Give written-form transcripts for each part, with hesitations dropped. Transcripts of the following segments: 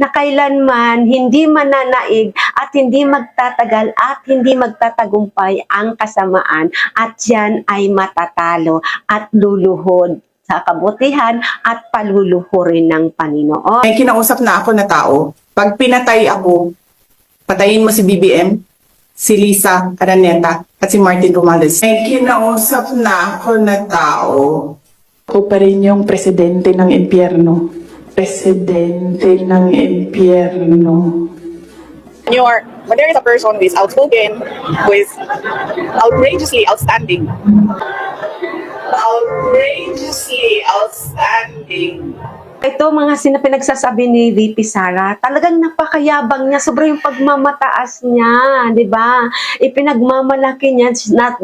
na kailanman hindi mananaig at hindi magtatagal at hindi magtatagumpay ang kasamaan at yan ay matatalo at luluhod sa kabutihan at paluluhurin ng Panginoon. May kinausap na ako na tao, pag pinatay ako, patayin mo si BBM, si Lisa Araneta, at si Martin Romualdez. May kinausap na ako na tao. Ako pa rin yung presidente ng impyerno. Presidente ng impyerno. When there is a person who is outspoken, who is outrageously outstanding. Outrageously outstanding. Ito mga pinagsasabi ni VP Sara, talagang napakayabang niya, sobrang yung pagmamataas niya, di ba? Ipinagmamalaki niya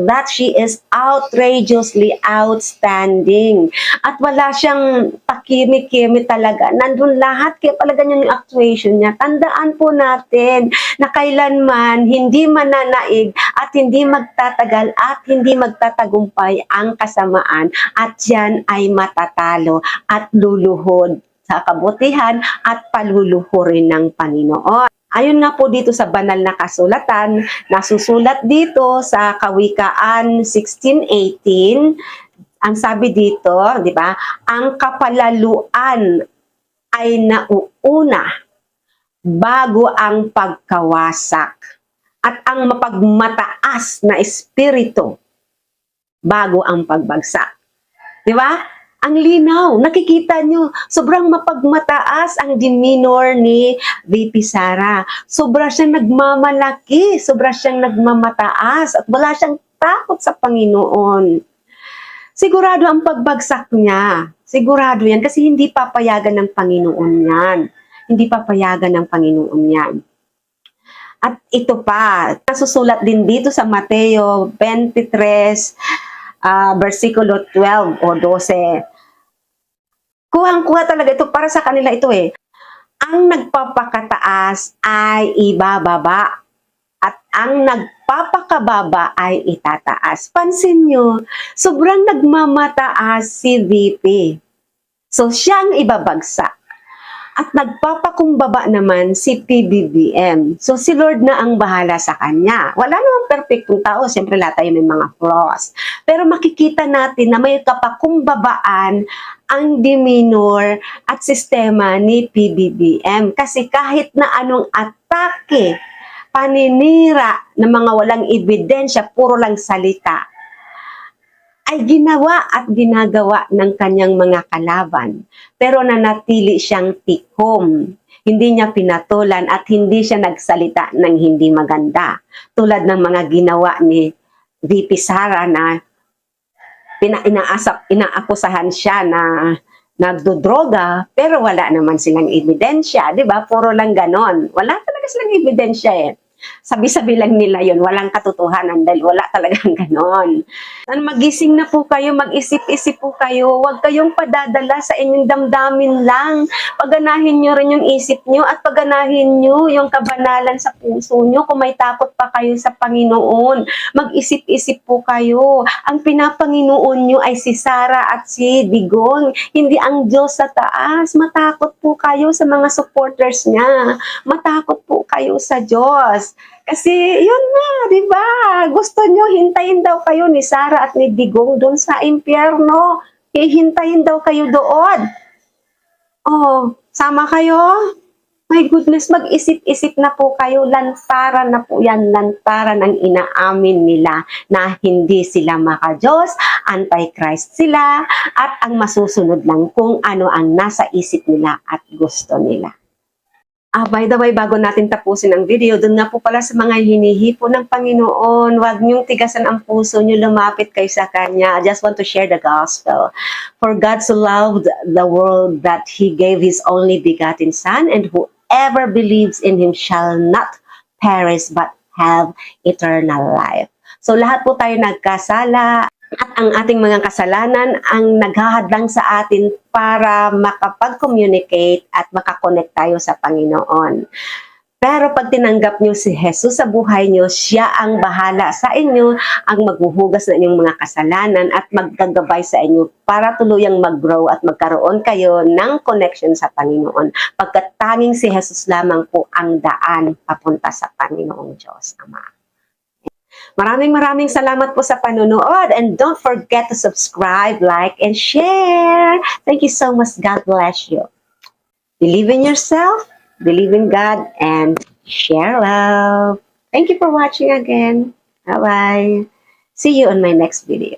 that she is outrageously outstanding. At wala siyang pakimi-kimi talaga. Nandun lahat, kaya pala ganyan yung actuation niya. Tandaan po natin na kailanman hindi mananaig at hindi magtatagal at hindi magtatagumpay ang kasamaan at yan ay matatalo at luluhod sa kabutihan at paluluhurin ng Panginoon. Ayon nga po dito sa banal na kasulatan, nasusulat dito sa Kawikaan 16:18, ang sabi dito, di ba, ang kapalaluan ay nauuna bago ang pagkawasak at ang mapagmataas na espiritu bago ang pagbagsak. Di ba? Ang linaw, nakikita nyo, sobrang mapagmataas ang demeanor ni VP Sara. Sobra siyang nagmamalaki, sobra siyang nagmamataas, at wala siyang takot sa Panginoon. Sigurado ang pagbagsak niya. Sigurado yan, kasi hindi papayagan ng Panginoon yan. Hindi papayagan ng Panginoon yan. At ito pa, nasusulat din dito sa Mateo 23, versikulo 12 o 12. Kuhang-kuha talaga ito, para sa kanila ito eh. Ang nagpapakataas ay ibababa at ang nagpapakababa ay itataas. Pansin nyo, sobrang nagmamataas si VP. So siyang ibabagsak. At nagpapakumbaba naman si PBBM. So si Lord na ang bahala sa kanya. Wala namang perfectong tao. Siyempre lahat tayo may mga flaws. Pero makikita natin na may kapakumbabaan ang demeanor at sistema ni PBBM. Kasi kahit na anong atake, paninira ng mga walang ebidensya, puro lang salita, ay ginawa at ginagawa ng kanyang mga kalaban. Pero nanatili siyang tikom. Hindi niya pinatulan at hindi siya nagsalita ng hindi maganda. Tulad ng mga ginawa ni VP Sara na inaakusahan siya na nagdodroga, pero wala naman silang ebidensya. Diba? Puro lang ganon. Wala talaga silang ebidensya eh. Sabi-sabi lang nila yon, walang katotohanan dahil wala talagang ganon. Magising na po kayo, mag-isip-isip po kayo, huwag kayong padadala sa inyong damdamin lang. Paganahin nyo rin yung isip nyo at paganahin nyo yung kabanalan sa puso nyo kung may takot pa kayo sa Panginoon. Mag-isip-isip po kayo. Ang pinapanginoon nyo ay si Sara at si Digong, hindi ang Diyos sa taas. Matakot po kayo sa mga supporters niya. Matakot po kayo sa Diyos. Kasi, yun na, di ba? Gusto nyo, hintayin daw kayo ni Sara at ni Digong doon sa impyerno. Hihintayin daw kayo doon. Oh, sama kayo? My goodness, mag-isip-isip na po kayo. Lantaran na po yan. Lantaran ang inaamin nila na hindi sila maka-Diyos, anti-Christ sila, at ang masusunod lang kung ano ang nasa isip nila at gusto nila. By the way, bago natin tapusin ang video, dun na po pala sa mga hinihipo ng Panginoon, huwag niyong tigasan ang puso niyo, lumapit kayo sa Kanya. I just want to share the gospel. For God so loved the world that He gave His only begotten Son, and whoever believes in Him shall not perish but have eternal life. So lahat po tayo nagkasala, at ang ating mga kasalanan ang naghahadlang sa atin para makapag-communicate at makakonect tayo sa Panginoon. Pero pag tinanggap nyo si Jesus sa buhay nyo, siya ang bahala sa inyo, ang maghuhugas ng inyong mga kasalanan at maggagabay sa inyo para tuluyang mag-grow at magkaroon kayo ng connection sa Panginoon. Pagkat tanging si Jesus lamang po ang daan papunta sa Panginoong Diyos Ama. Maraming salamat po sa panonood, and don't forget to subscribe, like, and share. Thank you so much. God bless you. Believe in yourself, believe in God, and share love. Thank you for watching again. Bye-bye. See you on my next video.